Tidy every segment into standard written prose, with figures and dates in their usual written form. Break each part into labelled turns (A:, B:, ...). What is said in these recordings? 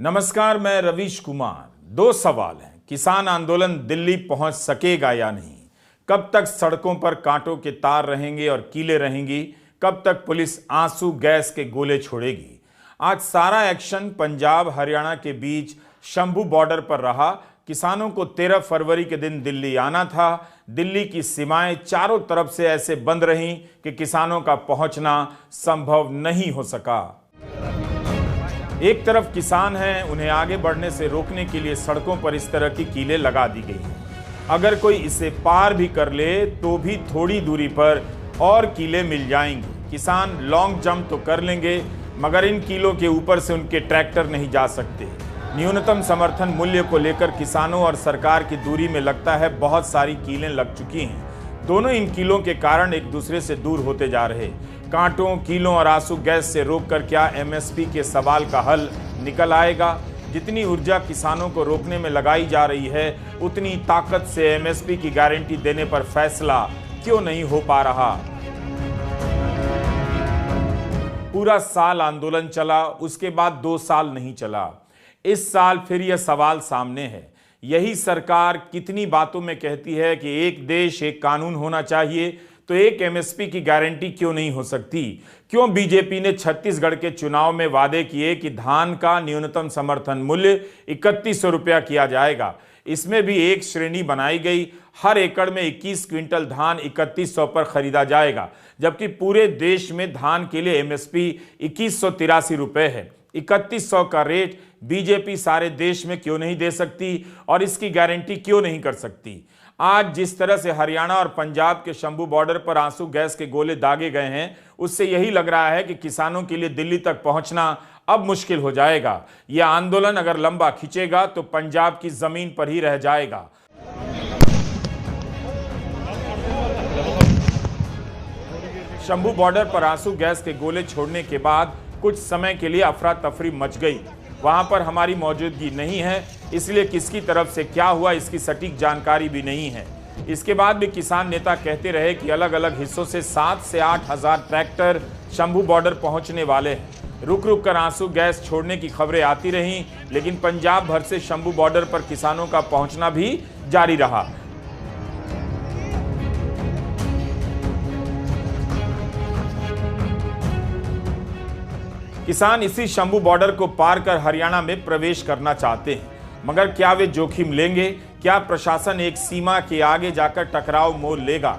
A: नमस्कार, मैं रवीश कुमार। दो सवाल हैं। किसान आंदोलन दिल्ली पहुंच सकेगा या नहीं? कब तक सड़कों पर कांटों के तार रहेंगे और कीलें रहेंगी? कब तक पुलिस आंसू गैस के गोले छोड़ेगी? आज सारा एक्शन पंजाब हरियाणा के बीच शंभू बॉर्डर पर रहा। किसानों को 13 फरवरी के दिन दिल्ली आना था। दिल्ली की सीमाएं चारों तरफ से ऐसे बंद रहीं कि किसानों का पहुंचना संभव नहीं हो सका। एक तरफ किसान हैं, उन्हें आगे बढ़ने से रोकने के लिए सड़कों पर इस तरह की कीलें लगा दी गई हैं। अगर कोई इसे पार भी कर ले तो भी थोड़ी दूरी पर और कीलें मिल जाएंगी। किसान लॉन्ग जंप तो कर लेंगे, मगर इन कीलों के ऊपर से उनके ट्रैक्टर नहीं जा सकते। न्यूनतम समर्थन मूल्य को लेकर किसानों और सरकार की दूरी में लगता है बहुत सारी कीलें लग चुकी हैं। दोनों इन कीलों के कारण एक दूसरे से दूर होते जा रहे। कांटों, कीलों और आंसू गैस से रोककर क्या एमएसपी के सवाल का हल निकल आएगा? जितनी ऊर्जा किसानों को रोकने में लगाई जा रही है, उतनी ताकत से एमएसपी की गारंटी देने पर फैसला क्यों नहीं हो पा रहा? पूरा साल आंदोलन चला, उसके बाद 2 साल नहीं चला। इस साल फिर यह सवाल सामने है। यही सरकार कितनी बातों में कहती है कि एक देश एक कानून होना चाहिए, तो एक एमएसपी की गारंटी क्यों नहीं हो सकती? क्यों बीजेपी ने छत्तीसगढ़ के चुनाव में वादे किए कि धान का न्यूनतम समर्थन मूल्य 3100 रुपया किया जाएगा? इसमें भी एक श्रेणी बनाई गई, हर एकड़ में 21 क्विंटल धान 3100 पर खरीदा जाएगा, जबकि पूरे देश में धान के लिए एमएसपी 2183 रुपए है। 3100 का रेट बीजेपी सारे देश में क्यों नहीं दे सकती और इसकी गारंटी क्यों नहीं कर सकती? आज जिस तरह से हरियाणा और पंजाब के शंभू बॉर्डर पर आंसू गैस के गोले दागे गए हैं, उससे यही लग रहा है कि किसानों के लिए दिल्ली तक पहुंचना अब मुश्किल हो जाएगा। यह आंदोलन अगर लंबा खिंचेगा तो पंजाब की जमीन पर ही रह जाएगा। शंभू बॉर्डर पर आंसू गैस के गोले छोड़ने के बाद कुछ समय के लिए अफरा तफरी मच गई। वहां पर हमारी मौजूदगी नहीं है, इसलिए किसकी तरफ से क्या हुआ इसकी सटीक जानकारी भी नहीं है। इसके बाद भी किसान नेता कहते रहे कि अलग अलग हिस्सों से 7 से 8 हजार ट्रैक्टर शंभू बॉर्डर पहुंचने वाले हैं। रुक रुक कर आंसू गैस छोड़ने की खबरें आती रहीं, लेकिन पंजाब भर से शंभू बॉर्डर पर किसानों का पहुंचना भी जारी रहा। किसान इसी शंभू बॉर्डर को पार कर हरियाणा में प्रवेश करना चाहते हैं, मगर क्या वे जोखिम लेंगे? क्या प्रशासन एक सीमा के आगे जाकर टकराव मोल लेगा?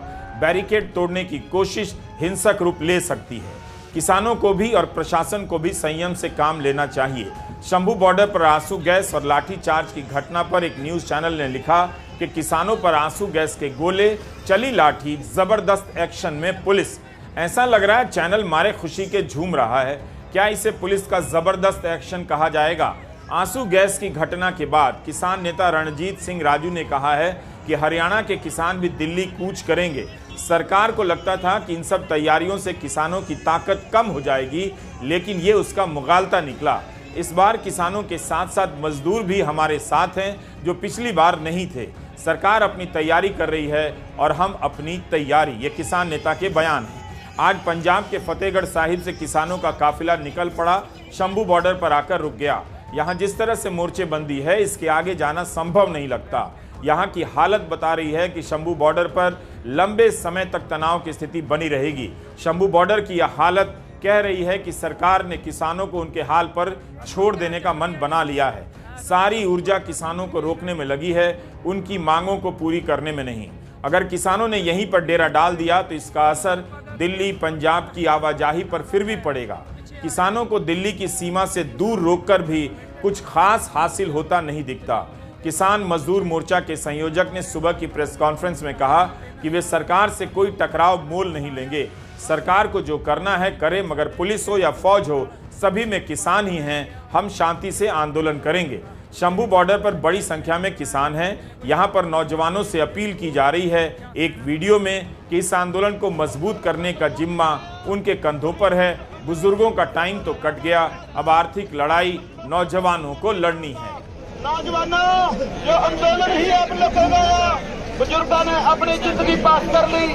A: बैरिकेड तोड़ने की कोशिश हिंसक रूप ले सकती है। किसानों को भी और प्रशासन को भी संयम से काम लेना चाहिए। शंभू बॉर्डर पर आंसू गैस और लाठीचार्ज की घटना पर एक न्यूज चैनल ने लिखा कि किसानों पर आंसू गैस के गोले, चली लाठी, जबरदस्त एक्शन में पुलिस। ऐसा लग रहा है चैनल मारे खुशी के झूम रहा है। क्या इसे पुलिस का जबरदस्त एक्शन कहा जाएगा? आंसू गैस की घटना के बाद किसान नेता रणजीत सिंह राजू ने कहा है कि हरियाणा के किसान भी दिल्ली कूच करेंगे। सरकार को लगता था कि इन सब तैयारियों से किसानों की ताकत कम हो जाएगी, लेकिन ये उसका मुगालता निकला। इस बार किसानों के साथ साथ मजदूर भी हमारे साथ हैं, जो पिछली बार नहीं थे। सरकार अपनी तैयारी कर रही है और हम अपनी तैयारी, ये किसान नेता के बयान है। आज पंजाब के फतेहगढ़ साहिब से किसानों का काफिला निकल पड़ा, शंभू बॉर्डर पर आकर रुक गया। यहाँ जिस तरह से मोर्चेबंदी है, इसके आगे जाना संभव नहीं लगता। यहाँ की हालत बता रही है कि शंभू बॉर्डर पर लंबे समय तक तनाव की स्थिति बनी रहेगी। शंभू बॉर्डर की यह हालत कह रही है कि सरकार ने किसानों को उनके हाल पर छोड़ देने का मन बना लिया है। सारी ऊर्जा किसानों को रोकने में लगी है, उनकी मांगों को पूरी करने में नहीं। अगर किसानों ने यहीं पर डेरा डाल दिया तो इसका असर दिल्ली, पंजाब की आवाजाही पर फिर भी पड़ेगा। किसानों को दिल्ली की सीमा से दूर रोककर भी कुछ खास हासिल होता नहीं दिखता। किसान मजदूर मोर्चा के संयोजक ने सुबह की प्रेस कॉन्फ्रेंस में कहा कि वे सरकार से कोई टकराव मोल नहीं लेंगे। सरकार को जो करना है करे, मगर पुलिस हो या फौज हो, सभी में किसान ही हैं। हम शांति से आंदोलन करेंगे। शंभू बॉर्डर पर बड़ी संख्या में किसान हैं। यहां पर नौजवानों से अपील की जा रही है एक वीडियो में कि इस आंदोलन को मजबूत करने का जिम्मा उनके कंधों पर है। बुजुर्गों का टाइम तो कट गया, अब आर्थिक लड़ाई नौजवानों को लड़नी है।
B: नौजवानों, जो आंदोलन ही आप लोगों का बुजुर्गों ने अपनी जिंदगी पास कर ली,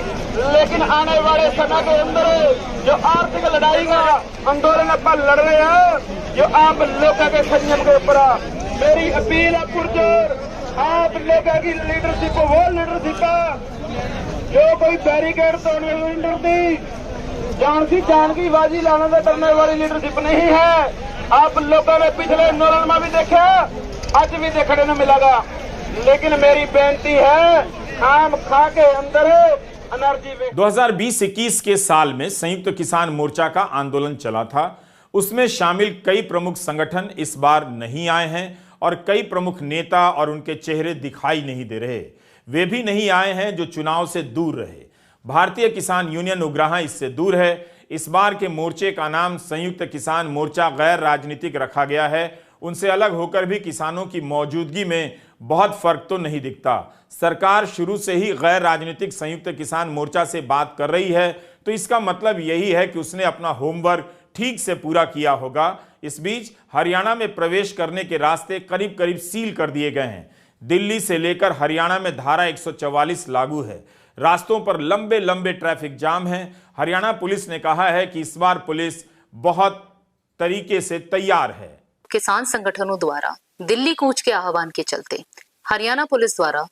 B: लेकिन आने वाले समय के अंदर जो आर्थिक लड़ाई का आंदोलन अपन लड़ रहे हैं, जो आप लोगों के संयम के ऊपर मेरी अपील है पुरजोर, आप लोगों की लीडरशिप वो लीडरशिप जो कोई बैरिकेड तोड़ने वाली लीडरशिप, जान की बाजी लाने से डरने वाली लीडरशिप नहीं है। आप लोगों ने पिछले आंदोलन में भी देखा, आज भी देखने को मिलेगा, लेकिन मेरी बेनती है आम खा के अंदर एनर्जी में
A: 2020-21 के साल में संयुक्त किसान मोर्चा का आंदोलन चला था। उसमें शामिल कई प्रमुख संगठन इस बार नहीं आए हैं और कई प्रमुख नेता और उनके चेहरे दिखाई नहीं दे रहे। वे भी नहीं आए हैं जो चुनाव से दूर रहे। भारतीय किसान यूनियन उग्राहा इससे दूर है। इस बार के मोर्चे का नाम संयुक्त किसान मोर्चा गैर राजनीतिक रखा गया है। उनसे अलग होकर भी किसानों की मौजूदगी में बहुत फर्क तो नहीं दिखता। सरकार शुरू से ही गैर राजनीतिक संयुक्त किसान मोर्चा से बात कर रही है, तो इसका मतलब यही है कि उसने अपना होमवर्क ठीक से पूरा किया होगा। इस बीच हरियाणा में प्रवेश करने के रास्ते करीब करीब सील कर दिए गए हैं। दिल्ली से लेकर हरियाणा में धारा 144 लागू है। रास्तों पर लंबे लंबे ट्रैफिक जाम हैं। हरियाणा पुलिस ने कहा है कि इस बार पुलिस बहुत तरीके से तैयार है।
C: किसान संगठनों द्वारा दिल्ली कूच के आह्वान के चलते हरियाणा पुलिस द्वारा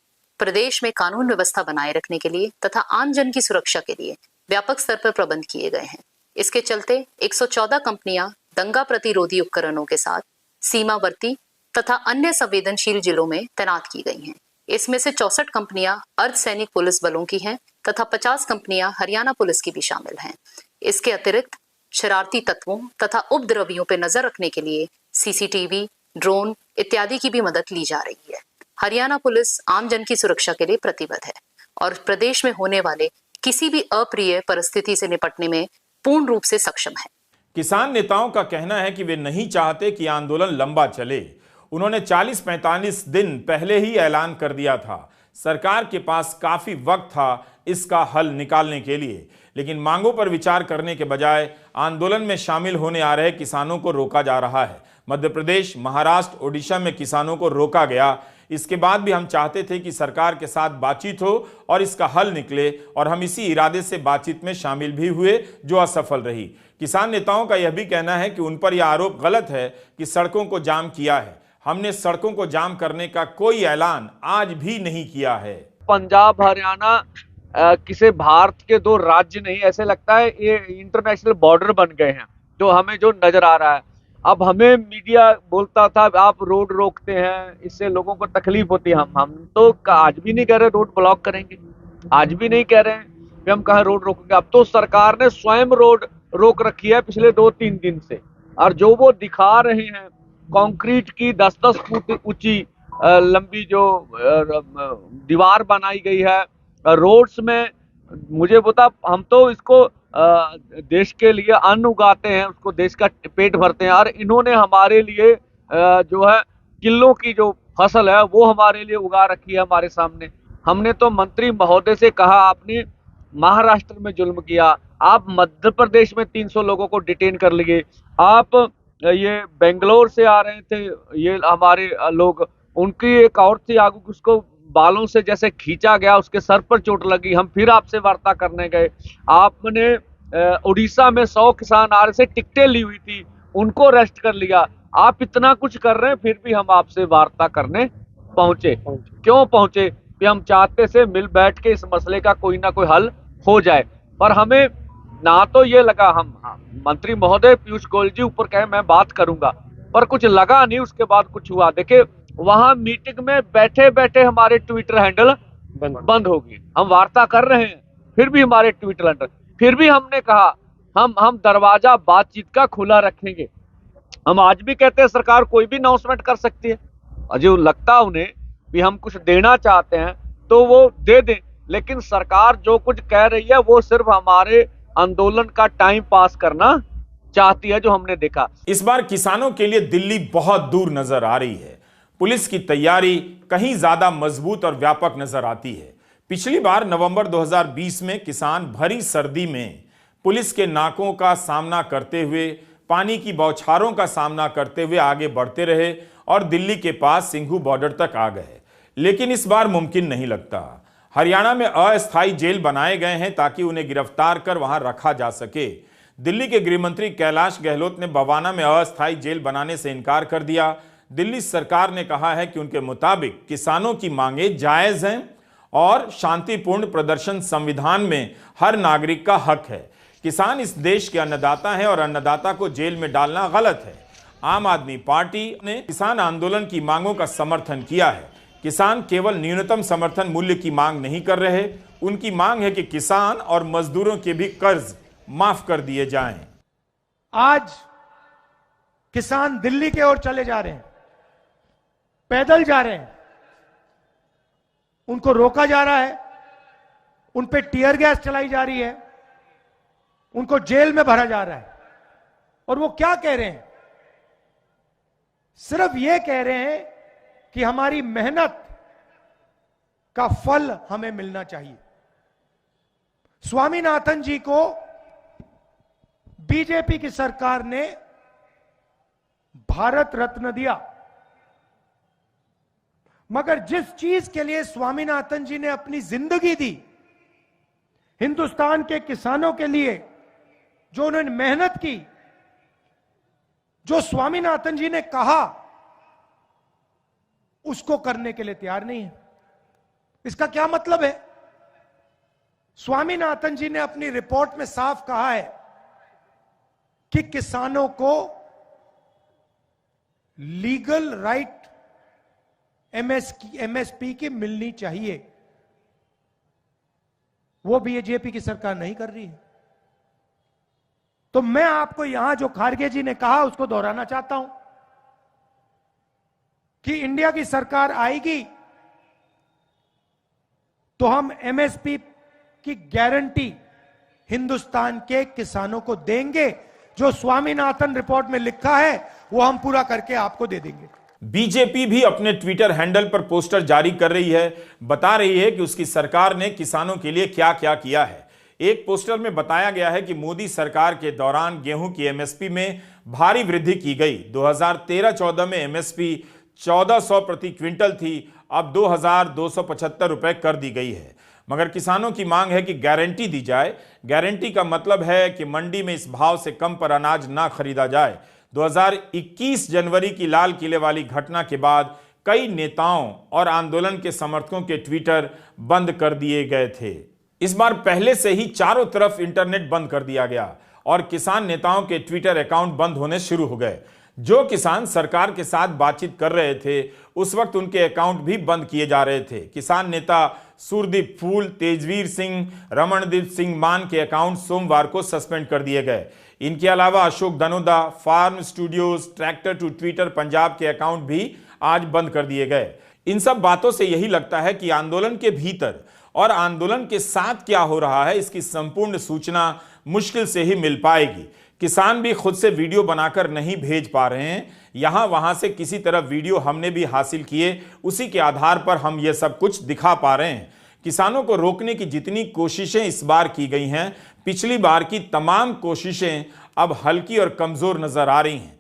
C: प्रदेश में कानून व्यवस्था बनाए रखने के लिए तथा आम जन की सुरक्षा के लिए व्यापक स्तर पर प्रबंध किए गए हैं। इसके चलते 114 कंपनियां दंगा प्रतिरोधी उपकरणों के साथ सीमावर्ती तथा अन्य संवेदनशील जिलों में तैनात की गई हैं। इसमें से 64 कंपनियां अर्धसैनिक पुलिस बलों की हैं तथा 50 कंपनियां हरियाणा पुलिस की भी शामिल हैं। इसके अतिरिक्त शरारती तत्वों तथा उपद्रवियों पर नजर रखने के लिए सीसीटीवी, ड्रोन इत्यादि की भी मदद ली जा रही है। हरियाणा पुलिस आम जन की सुरक्षा के लिए प्रतिबद्ध है और प्रदेश में होने वाले किसी भी अप्रिय परिस्थिति से निपटने में पूर्ण रूप से सक्षम है।
A: किसान नेताओं का कहना है कि वे नहीं चाहते कि आंदोलन लंबा चले। उन्होंने 40-45 दिन पहले ही ऐलान कर दिया था। सरकार के पास काफी वक्त था इसका हल निकालने के लिए, लेकिन मांगों पर विचार करने के बजाय आंदोलन में शामिल होने आ रहे किसानों को रोका जा रहा है। मध्य प्रदेश, महाराष्ट्र, ओडिशा में किसानों को रोका गया। इसके बाद भी हम चाहते थे कि सरकार के साथ बातचीत हो और इसका हल निकले, और हम इसी इरादे से बातचीत में शामिल भी हुए, जो असफल रही। किसान नेताओं का यह भी कहना है कि उन पर यह आरोप गलत है कि सड़कों को जाम किया है। हमने सड़कों को जाम करने का कोई ऐलान आज भी नहीं किया है।
D: पंजाब, हरियाणा किसी भारत के दो राज्य नहीं, ऐसे लगता है ये इंटरनेशनल बॉर्डर बन गए हैं, जो नजर आ रहा है। अब हमें मीडिया बोलता था आप रोड रोकते हैं, इससे लोगों को तकलीफ होती है। हम तो आज भी नहीं कह रहे रोड ब्लॉक करेंगे, आज भी नहीं कह रहे हैं कि हम कहाँ रोड रोकेंगे। अब तो सरकार ने स्वयं रोड रोक रखी है पिछले 2-3 दिन से, और जो वो दिखा रहे हैं कंक्रीट की 10-10 फुट ऊंची लंबी जो दीवार बनाई गई है रोड्स में, मुझे बता, हम तो इसको देश के लिए अन्न उगाते हैं, उसको देश का पेट भरते हैं, और इन्होंने हमारे लिए जो है किलों की जो फसल है वो हमारे लिए उगा रखी है हमारे सामने। हमने तो मंत्री महोदय से कहा आपने महाराष्ट्र में जुल्म किया, आप मध्य प्रदेश में 300 लोगों को डिटेन कर लिए, आप ये बेंगलोर से आ रहे थे ये हमारे लोग, उनकी एक औरत थी आगू, उसको बालों से जैसे खींचा गया, उसके सर पर चोट लगी, हम फिर आपसे वार्ता करने गए। आपने उड़ीसा में 100 किसान आ रहे थे, टिकटें ली हुई थी, उनको अरेस्ट कर लिया। आप इतना कुछ कर रहे हैं, फिर भी हम आपसे वार्ता करने पहुंचे। क्यों पहुंचे? कि हम चाहते से मिल बैठ के इस मसले का कोई ना कोई हल हो जाए। पर हमें ना तो ये लगा, हम मंत्री महोदय पीयूष गोयल जी ऊपर कहे मैं बात करूंगा, पर कुछ लगा नहीं। उसके बाद कुछ हुआ, देखे वहां मीटिंग में बैठे बैठे हमारे ट्विटर हैंडल बंद हो गए। हम वार्ता कर रहे हैं, फिर भी हमारे ट्विटर हैंडल, फिर भी हमने कहा हम दरवाजा बातचीत का खुला रखेंगे। हम आज भी कहते हैं सरकार कोई भी अनाउंसमेंट कर सकती है, जो लगता उन्हें भी हम कुछ देना चाहते हैं तो वो दे दें, लेकिन सरकार जो कुछ कह रही है वो सिर्फ हमारे आंदोलन का टाइम पास करना चाहती है, जो हमने देखा।
A: इस बार किसानों के लिए दिल्ली बहुत दूर नजर आ रही है। पुलिस की तैयारी कहीं ज्यादा मजबूत और व्यापक नजर आती है। पिछली बार नवंबर 2020 में किसान भरी सर्दी में पुलिस के नाकों का सामना करते हुए, पानी की बौछारों का सामना करते हुए आगे बढ़ते रहे और दिल्ली के पास सिंघू बॉर्डर तक आ गए, लेकिन इस बार मुमकिन नहीं लगता। हरियाणा में अस्थायी जेल बनाए गए हैं ताकि उन्हें गिरफ्तार कर वहां रखा जा सके। दिल्ली के गृह मंत्री कैलाश गहलोत ने बवाना में अस्थायी जेल बनाने से इनकार कर दिया। दिल्ली सरकार ने कहा है कि उनके मुताबिक किसानों की मांगें जायज हैं और शांतिपूर्ण प्रदर्शन संविधान में हर नागरिक का हक है। किसान इस देश के अन्नदाता हैं और अन्नदाता को जेल में डालना गलत है। आम आदमी पार्टी ने किसान आंदोलन की मांगों का समर्थन किया है। किसान केवल न्यूनतम समर्थन मूल्य की मांग नहीं कर रहे, उनकी मांग है कि किसान और मजदूरों के भी कर्ज माफ कर दिए जाएं।
E: आज किसान दिल्ली की ओर चले जा रहे हैं, पैदल जा रहे हैं, उनको रोका जा रहा है, उन पे टीयर गैस चलाई जा रही है, उनको जेल में भरा जा रहा है। और वो क्या कह रहे हैं? सिर्फ ये कह रहे हैं कि हमारी मेहनत का फल हमें मिलना चाहिए। स्वामीनाथन जी को बीजेपी की सरकार ने भारत रत्न दिया, मगर जिस चीज के लिए स्वामीनाथन जी ने अपनी जिंदगी दी, हिंदुस्तान के किसानों के लिए जो उन्होंने मेहनत की, जो स्वामीनाथन जी ने कहा, उसको करने के लिए तैयार नहीं है। इसका क्या मतलब है? स्वामीनाथन जी ने अपनी रिपोर्ट में साफ कहा है कि किसानों को लीगल राइट एमएसपी की मिलनी चाहिए। वो बीजेपी की सरकार नहीं कर रही है। तो मैं आपको यहां जो खारगे जी ने कहा उसको दोहराना चाहता हूं कि इंडिया की सरकार आएगी तो हम एमएसपी की गारंटी हिंदुस्तान के किसानों को देंगे। जो स्वामीनाथन रिपोर्ट में लिखा है वो हम पूरा करके आपको दे देंगे।
A: बीजेपी भी अपने ट्विटर हैंडल पर पोस्टर जारी कर रही है, बता रही है कि उसकी सरकार ने किसानों के लिए क्या क्या किया है। एक पोस्टर में बताया गया है कि मोदी सरकार के दौरान गेहूं की एमएसपी में भारी वृद्धि की गई। 2013-14 में एमएसपी 1400 प्रति क्विंटल थी, अब 2275 रुपए कर दी गई है। मगर किसानों की मांग है कि गारंटी दी जाए। गारंटी का मतलब है कि मंडी में इस भाव से कम पर अनाज ना खरीदा जाए। 2021 जनवरी की लाल किले वाली घटना के बाद कई नेताओं और आंदोलन के समर्थकों के ट्विटर बंद कर दिए गए थे। इस बार पहले से ही चारों तरफ इंटरनेट बंद कर दिया गया और किसान नेताओं के ट्विटर अकाउंट बंद होने शुरू हो गए। जो किसान सरकार के साथ बातचीत कर रहे थे उस वक्त उनके अकाउंट भी बंद किए जा रहे थे। किसान नेता सूरदीप फूल, तेजवीर सिंह, रमणदीप सिंह मान के अकाउंट सोमवार को सस्पेंड कर दिए गए। इनके अलावा Ashok Dhanoda, farm studios, tractor to Twitter Punjab के अकाउंट भी आज बंद कर दिए गए। इन सब बातों से यही लगता है कि आंदोलन के भीतर और आंदोलन के साथ क्या हो रहा है इसकी संपूर्ण सूचना मुश्किल से ही मिल पाएगी। किसान भी खुद से वीडियो बनाकर नहीं भेज पा रहे हैं, यहां वहां से किसी तरह वीडियो हमने भी हासिल किए, उसी के आधार पर हम ये सब कुछ दिखा पा रहे हैं। किसानों को रोकने की जितनी कोशिशें इस बार की गई हैं, पिछली बार की तमाम कोशिशें अब हल्की और कमजोर नजर आ रही हैं।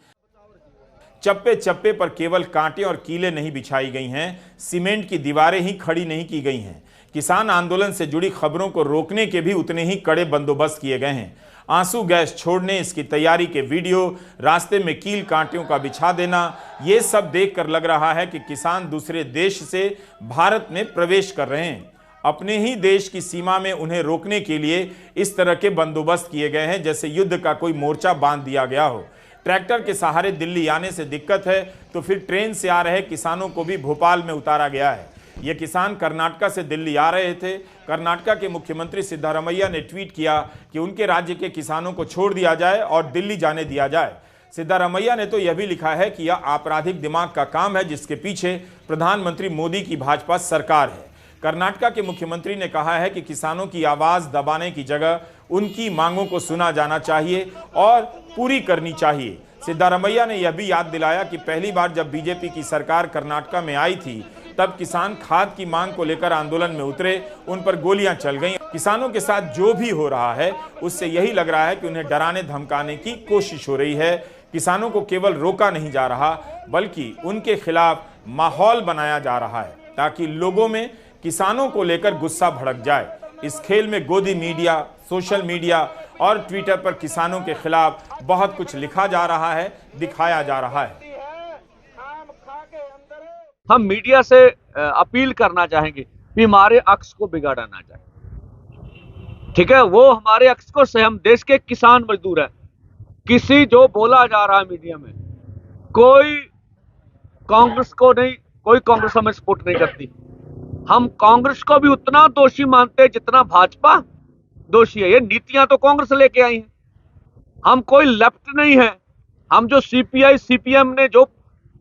A: चप्पे चप्पे पर केवल कांटे और कीले नहीं बिछाई गई हैं, सीमेंट की दीवारें ही खड़ी नहीं की गई हैं। किसान आंदोलन से जुड़ी खबरों को रोकने के भी उतने ही कड़े बंदोबस्त किए गए हैं। आंसू गैस छोड़ने, इसकी तैयारी के वीडियो, रास्ते में कील कांटियों का बिछा देना, ये सब देखकर लग रहा है कि किसान दूसरे देश से भारत में प्रवेश कर रहे हैं। अपने ही देश की सीमा में उन्हें रोकने के लिए इस तरह के बंदोबस्त किए गए हैं जैसे युद्ध का कोई मोर्चा बांध दिया गया हो। ट्रैक्टर के सहारे दिल्ली आने से दिक्कत है तो फिर ट्रेन से आ रहे किसानों को भी भोपाल में उतारा गया है। ये किसान कर्नाटक से दिल्ली आ रहे थे। कर्नाटक के मुख्यमंत्री सिद्धारमैया ने ट्वीट किया कि उनके राज्य के किसानों को छोड़ दिया जाए और दिल्ली जाने दिया जाए। सिद्धारमैया ने तो यह भी लिखा है कि यह आपराधिक दिमाग का काम है जिसके पीछे प्रधानमंत्री मोदी की भाजपा सरकार है। कर्नाटक के मुख्यमंत्री ने कहा है कि किसानों की आवाज दबाने की जगह उनकी मांगों को सुना जाना चाहिए और पूरी करनी चाहिए। सिद्धारमैया ने यह भी याद दिलाया कि पहली बार जब बीजेपी की सरकार कर्नाटक में आई थी तब किसान खाद की मांग को लेकर आंदोलन में उतरे, उन पर गोलियां चल गईं। किसानों के साथ जो भी हो रहा है उससे यही लग रहा है कि उन्हें डराने धमकाने की कोशिश हो रही है। किसानों को केवल रोका नहीं जा रहा बल्कि उनके खिलाफ माहौल बनाया जा रहा है ताकि लोगों में किसानों को लेकर गुस्सा भड़क जाए। इस खेल में गोदी मीडिया, सोशल मीडिया और ट्विटर पर किसानों के खिलाफ बहुत कुछ लिखा जा रहा है, दिखाया जा रहा है।
D: हम मीडिया से अपील करना चाहेंगे कि हमारे अक्स को बिगाड़ा ना जाए, ठीक है। वो हमारे अक्स को से हम देश के किसान मजदूर हैं। किसी जो बोला जा रहा है मीडिया में, कोई कांग्रेस को नहीं, कोई कांग्रेस हमें सपोर्ट नहीं करती। हम कांग्रेस को भी उतना दोषी मानते हैं जितना भाजपा दोषी है। ये नीतियां तो कांग्रेस लेके आई है। हम कोई लेफ्ट नहीं है। हम जो सीपीआई सीपीएम ने जो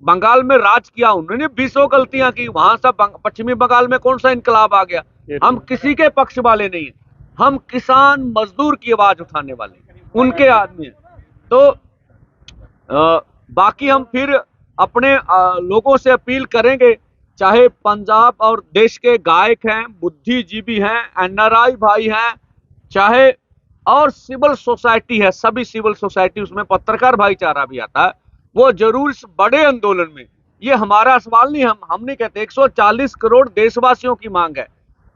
D: बंगाल में राज किया, उन्होंने 20 गलतियां की। वहां से पश्चिमी बंगाल में कौन सा इनकलाब आ गया? हम किसी के पक्ष वाले नहीं है। हम किसान मजदूर की आवाज उठाने वाले, उनके आदमी हैं। तो बाकी हम फिर अपने लोगों से अपील करेंगे, चाहे पंजाब और देश के गायक हैं, बुद्धिजीवी हैं, एनआरआई भाई हैं, चाहे और सिविल सोसाइटी है, सभी सिविल सोसाइटी, उसमें पत्रकार भाईचारा भी आता है, वो जरूर इस बड़े आंदोलन में, ये हमारा सवाल नहीं, हम नहीं कहते, 140 करोड़ देशवासियों की मांग है।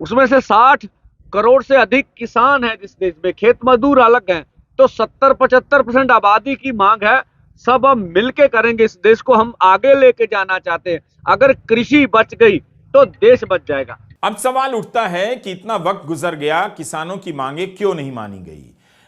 D: उसमें से 60 करोड़ से अधिक किसान है जिस देश में, खेत मजदूर अलग हैं, तो 70-75% आबादी की मांग है। सब हम मिलके करेंगे। इस देश को हम आगे लेके जाना चाहते हैं। अगर कृषि बच गई तो देश बच जाएगा।
A: अब सवाल उठता है कि इतना वक्त गुजर गया, किसानों की मांगे क्यों नहीं मानी गई?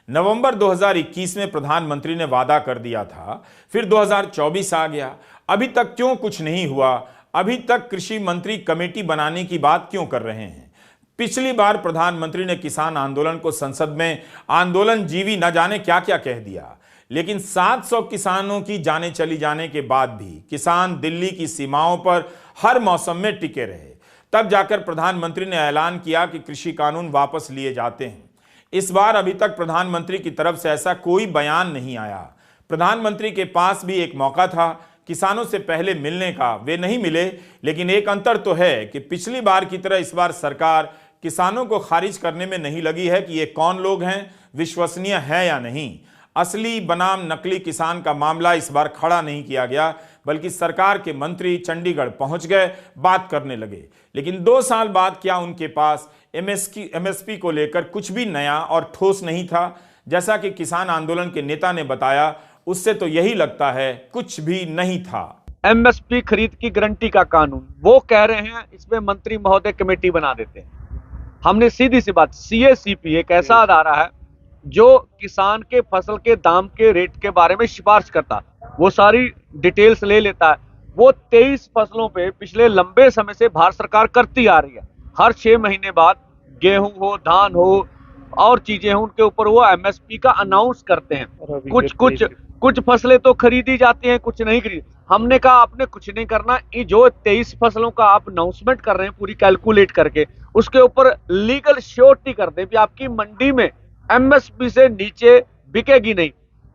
A: नवंबर 2021 में प्रधानमंत्री ने वादा कर दिया था, फिर 2024 आ गया, अभी तक क्यों कुछ नहीं हुआ? अभी तक कृषि मंत्री कमेटी बनाने की बात क्यों कर रहे हैं? पिछली बार प्रधानमंत्री ने किसान आंदोलन को संसद में आंदोलन जीवी न जाने क्या क्या कह दिया, लेकिन 700 किसानों की जाने चली जाने के बाद भी किसान दिल्ली की सीमाओं पर हर मौसम में टिके रहे। तब जाकर प्रधानमंत्री ने ऐलान किया कि कृषि कानून वापस लिए जाते हैं। इस बार अभी तक प्रधानमंत्री की तरफ से ऐसा कोई बयान नहीं आया। प्रधानमंत्री के पास भी एक मौका था किसानों से पहले मिलने का, वे नहीं मिले। लेकिन एक अंतर तो है कि पिछली बार की तरह इस बार सरकार किसानों को खारिज करने में नहीं लगी है कि ये कौन लोग हैं, विश्वसनीय है या नहीं। असली बनाम नकली किसान का मामला इस बार खड़ा नहीं किया गया, बल्कि सरकार के मंत्री चंडीगढ़ पहुंच गए, बात करने लगे। लेकिन 2 साल बाद क्या उनके पास एमएसपी को लेकर कुछ भी नया और ठोस नहीं था? जैसा कि किसान आंदोलन के नेता ने बताया, उससे तो यही लगता है कुछ भी नहीं था।
D: एमएसपी खरीद की गारंटी का कानून, वो कह रहे हैं इसमें मंत्री महोदय कमेटी बना देते हैं। हमने सीधी सी बात, सीएसीपी एक ऐसा अदारा है जो किसान के फसल के दाम के रेट के बारे में सिफारिश करता, वो सारी डिटेल्स ले लेता है। वो 23 फसलों पे पिछले लंबे समय से भारत सरकार करती आ रही है। हर 6 महीने बाद गेहूं हो, धान हो और चीजें हो, उनके ऊपर वो एमएसपी का अनाउंस करते हैं। कुछ फसलें तो खरीदी जाती हैं, कुछ नहीं खरीदी। हमने कहा आपने कुछ नहीं करना, जो 23 फसलों का आप अनाउंसमेंट कर रहे हैं पूरी कैलकुलेट करके, उसके ऊपर लीगल श्योरिटी कर दें कि आपकी मंडी में एमएसपी से नीचे बिकेगी नहीं।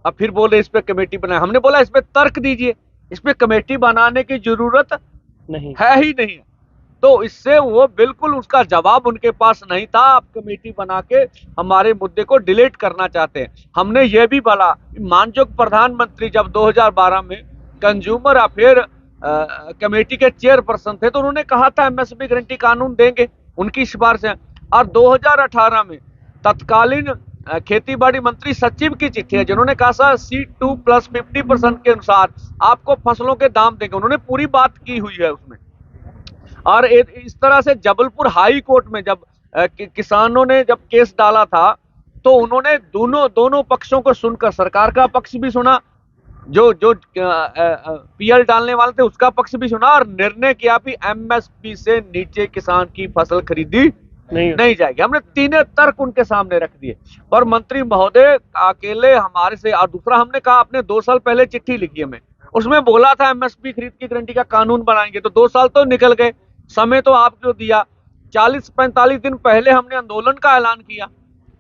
D: अब फिर बोले इस पे कमेटी बनाए। हमने बोला इस पे तर्क दीजिए, इस पे कमेटी बनाने की जरूरत नहीं है ही नहीं है। तो इससे वो बिल्कुल उसका जवाब उनके पास नहीं था। आप कमेटी बना के हमारे मुद्दे को डिलीट करना चाहते हैं। हमने ये भी बोला, माननीय प्रधानमंत्री जब 2012 में कंज्यूमर अफेयर कमेटी के चेयरपर्सन थे, तो उन्होंने कहा था एमएसपी गारंटी कानून देंगे, उनकी सिफारिश है। और 2018 में तत्कालीन खेती बाड़ी मंत्री सचिव की चिट्ठी है जिन्होंने कहा था C2 + 50% के अनुसार आपको फसलों के दाम देंगे। उन्होंने पूरी बात की हुई है उसमें। और इस तरह से जबलपुर हाई कोर्ट में जब किसानों ने जब केस डाला था, तो उन्होंने दोनों पक्षों को सुनकर सरकार का पक्ष भी सुना, जो पीएल डालने वाले थे उसका पक्ष भी सुना, और निर्णय किया कि एमएसपी से नीचे किसान की फसल खरीदी नहीं जाएगी। हमने 3 तर्क उनके सामने रख दिए, और मंत्री महोदय अकेले हमारे से। और दूसरा हमने कहा, आपने 2 साल पहले चिट्ठी लिखी हमें, उसमें बोला था एमएसपी खरीद की गारंटी का कानून बनाएंगे। तो 2 साल तो निकल गए, समय तो आपको दिया। 40-45 दिन पहले हमने आंदोलन का ऐलान किया,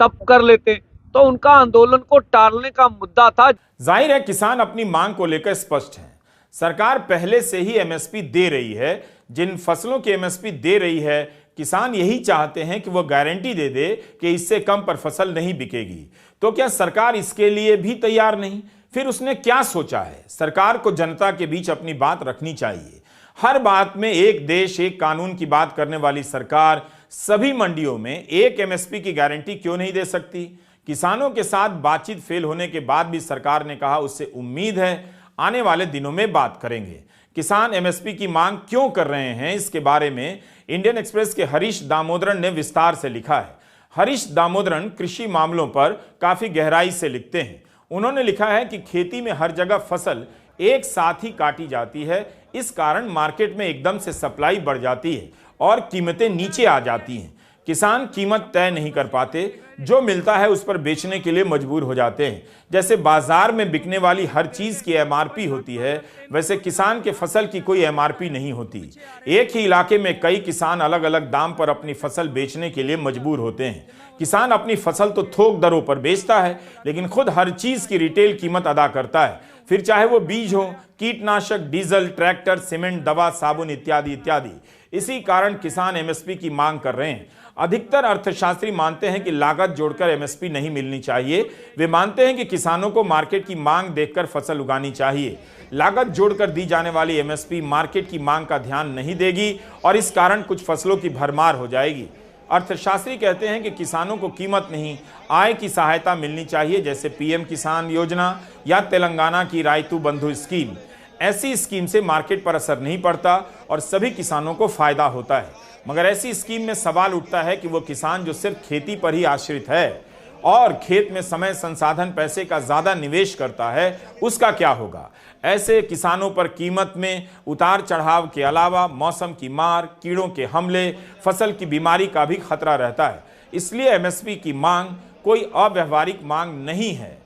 D: तब कर लेते। तो उनका आंदोलन को टालने का मुद्दा था।
A: जाहिर है किसान अपनी मांग को लेकर स्पष्ट हैं। सरकार पहले से ही एमएसपी दे रही है। जिन फसलों की एमएसपी दे रही है, किसान यही चाहते हैं कि वो गारंटी दे दे कि इससे कम पर फसल नहीं बिकेगी। तो क्या सरकार इसके लिए भी तैयार नहीं? फिर उसने क्या सोचा है? सरकार को जनता के बीच अपनी बात रखनी चाहिए। हर बात में एक देश एक कानून की बात करने वाली सरकार सभी मंडियों में एक एमएसपी की गारंटी क्यों नहीं दे सकती? किसानों के साथ बातचीत फेल होने के बाद भी सरकार ने कहा उससे उम्मीद है आने वाले दिनों में बात करेंगे। किसान एमएसपी की मांग क्यों कर रहे हैं, इसके बारे में इंडियन एक्सप्रेस के हरीश दामोदरन ने विस्तार से लिखा है। हरीश दामोदरन कृषि मामलों पर काफी गहराई से लिखते हैं। उन्होंने लिखा है कि खेती में हर जगह फसल एक साथ ही काटी जाती है, इस कारण मार्केट में एकदम से सप्लाई बढ़ जाती है और कीमतें नीचे आ जाती हैं। किसान कीमत तय नहीं कर पाते, जो मिलता है उस पर बेचने के लिए मजबूर हो जाते हैं। जैसे बाजार में बिकने वाली हर चीज की एमआरपी होती है, वैसे किसान के फसल की कोई एमआरपी नहीं होती। एक ही इलाके में कई किसान अलग अलग दाम पर अपनी फसल बेचने के लिए मजबूर होते हैं। किसान अपनी फसल तो थोक दरों पर बेचता है, लेकिन खुद हर चीज की रिटेल कीमत अदा करता है, फिर चाहे वो बीज हो, कीटनाशक, डीजल, ट्रैक्टर, सीमेंट, दवा, साबुन इत्यादि इत्यादि। इसी कारण किसान एमएसपी की मांग कर रहे हैं। अधिकतर अर्थशास्त्री मानते हैं कि लागत जोड़कर एमएसपी नहीं मिलनी चाहिए। वे मानते हैं कि किसानों को मार्केट की मांग देखकर फसल उगानी चाहिए। लागत जोड़कर दी जाने वाली एमएसपी मार्केट की मांग का ध्यान नहीं देगी और इस कारण कुछ फसलों की भरमार हो जाएगी। अर्थशास्त्री कहते हैं कि किसानों को कीमत नहीं, आय की सहायता मिलनी चाहिए, जैसे पीएम किसान योजना या तेलंगाना की रायतू बंधु स्कीम। ऐसी स्कीम से मार्केट पर असर नहीं पड़ता और सभी किसानों को फायदा होता है। मगर ऐसी स्कीम में सवाल उठता है कि वो किसान जो सिर्फ खेती पर ही आश्रित है और खेत में समय, संसाधन, पैसे का ज्यादा निवेश करता है, उसका क्या होगा? ऐसे किसानों पर कीमत में उतार चढ़ाव के अलावा मौसम की मार, कीड़ों के हमले, फसल की बीमारी का भी खतरा रहता है। इसलिए एमएसपी की मांग कोई अव्यावहारिक मांग नहीं है।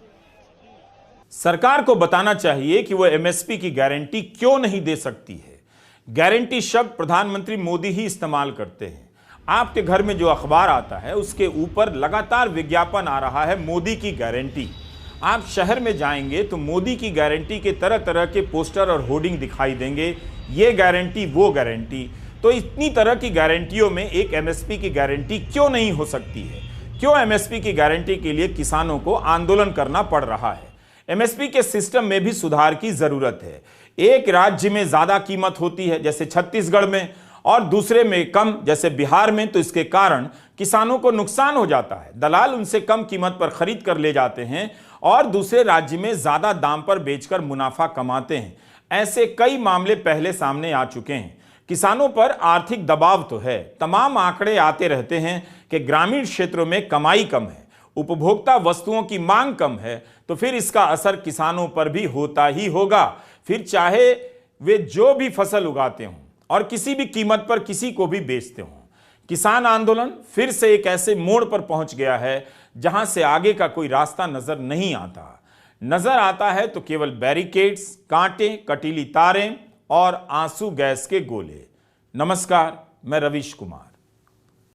A: सरकार को बताना चाहिए कि वो एमएसपी की गारंटी क्यों नहीं दे सकती है। गारंटी शब्द प्रधानमंत्री मोदी ही इस्तेमाल करते हैं। आपके घर में जो अखबार आता है उसके ऊपर लगातार विज्ञापन आ रहा है मोदी की गारंटी। आप शहर में जाएंगे तो मोदी की गारंटी के तरह तरह के पोस्टर और होर्डिंग दिखाई देंगे, ये गारंटी, वो गारंटी। तो इतनी तरह की गारंटियों में एक एमएसपी की गारंटी क्यों नहीं हो सकती है? क्यों एमएसपी की गारंटी के लिए किसानों को आंदोलन करना पड़ रहा है? एमएसपी के सिस्टम में भी सुधार की जरूरत है। एक राज्य में ज्यादा कीमत होती है, जैसे छत्तीसगढ़ में, और दूसरे में कम, जैसे बिहार में, तो इसके कारण किसानों को नुकसान हो जाता है। दलाल उनसे कम कीमत पर खरीद कर ले जाते हैं और दूसरे राज्य में ज्यादा दाम पर बेचकर मुनाफा कमाते हैं। ऐसे कई मामले पहले सामने आ चुके हैं। किसानों पर आर्थिक दबाव तो है, तमाम आंकड़े आते रहते हैं कि ग्रामीण क्षेत्रों में कमाई कम है, उपभोक्ता वस्तुओं की मांग कम है, तो फिर इसका असर किसानों पर भी होता ही होगा। फिर चाहे वे जो भी फसल उगाते हों और किसी भी कीमत पर किसी को भी बेचते हों। किसान आंदोलन फिर से एक ऐसे मोड़ पर पहुंच गया है जहां से आगे का कोई रास्ता नजर नहीं आता। नजर आता है तो केवल बैरिकेड्स, कांटे, कटीली तारें और आंसू गैस के गोले। नमस्कार, मैं रवीश कुमार।